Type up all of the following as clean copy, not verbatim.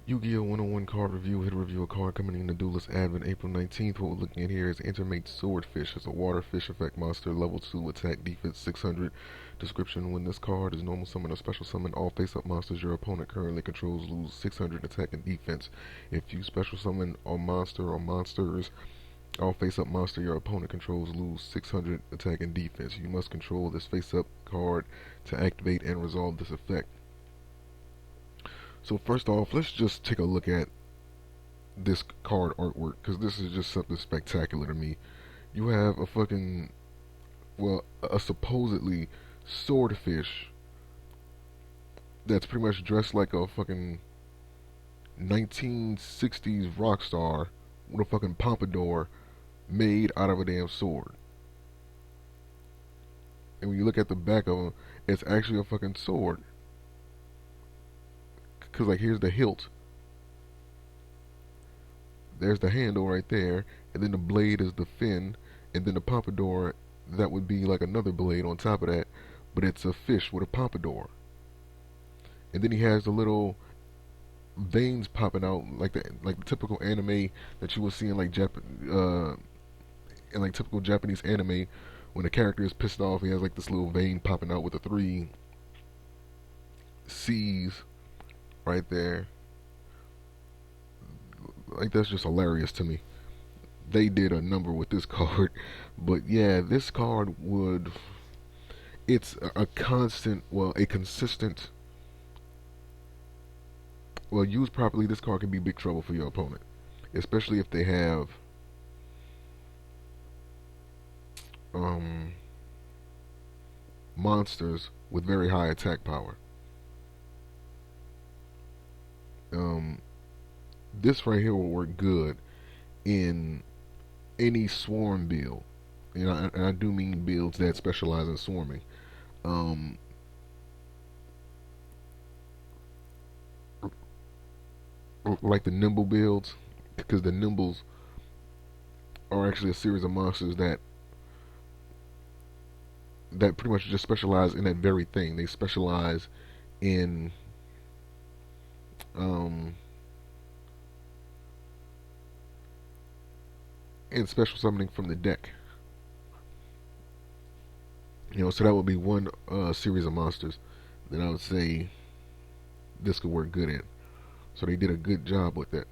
YuGiOh101 card review. Hit review a card coming in the Duelist Advent April 19th. What we're looking at here is Entermate Swordfish. It's a water fish effect monster, level 2, attack defense 600. Description: when this card is normal summon or special summon, all face-up monsters your opponent currently controls lose 600 attack and defense. If you special summon a monster or monsters, all face-up monster your opponent controls lose 600 attack and defense. You must control this face-up card to activate and resolve this effect. So first off, let's just take a look at this card artwork, because this is just something spectacular to me. You have a fucking, well, a supposedly swordfish that's pretty much dressed like a fucking 1960s rock star with a fucking pompadour made out of a damn sword. And when you look at the back of him, it's actually a fucking sword. Because, like, here's the hilt. There's the handle right there. And then the blade is the fin. And then the pompadour, that would be like another blade on top of that. But it's a fish with a pompadour. And then he has the little veins popping out, like the typical anime that you will see in like typical Japanese anime. When the character is pissed off, he has like this little vein popping out with the 3 C's right there. Like, that's just hilarious to me. They did a number with this card. But yeah, this card would, it's a constant, well, a consistent, well, used properly, this card can be big trouble for your opponent, especially if they have monsters with very high attack power. This right here will work good in any swarm build. You know, and I do mean builds that specialize in swarming. Like the nimble builds, because the nimbles are actually a series of monsters that pretty much just specialize in that very thing. They specialize in special summoning from the deck. You know, so that would be one series of monsters that I would say this could work good in. So they did a good job with that.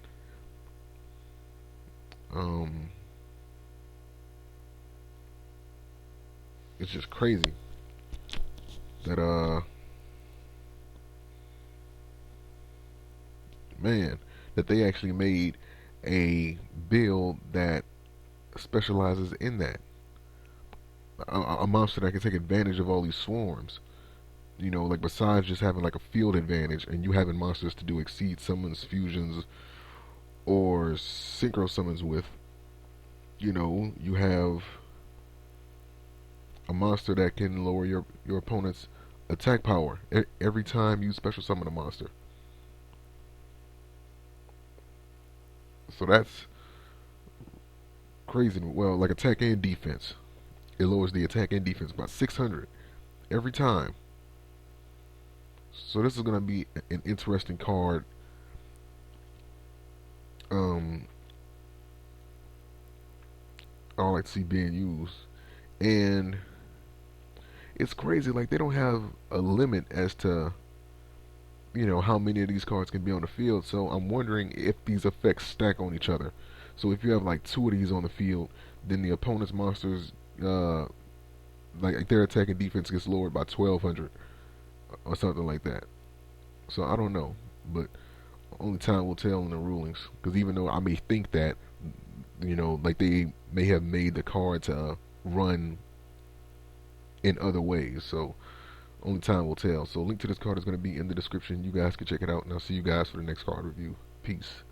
It's just crazy that man, that they actually made a build that specializes in that. A monster that can take advantage of all these swarms. You know, like, besides just having like a field advantage and you having monsters to do exceed summons, fusions, or synchro summons with, you know, you have a monster that can lower your opponent's attack power every time you special summon a monster. So that's crazy. Well, like attack and defense. It lowers the attack and defense by 600 every time. So this is going to be an interesting card. I like to see being used. And it's crazy, like, they don't have a limit as to, you know, how many of these cards can be on the field. So I'm wondering if these effects stack on each other. So if you have like 2 of these on the field, then the opponent's monsters, like their attack and defense gets lowered by 1200 or something like that. So I don't know, but only time will tell in the rulings. Because even though I may think that, you know, like they may have made the card to run in other ways. So only time will tell. So link to this card is going to be in the description. You guys can check it out, and I'll see you guys for the next card review. Peace.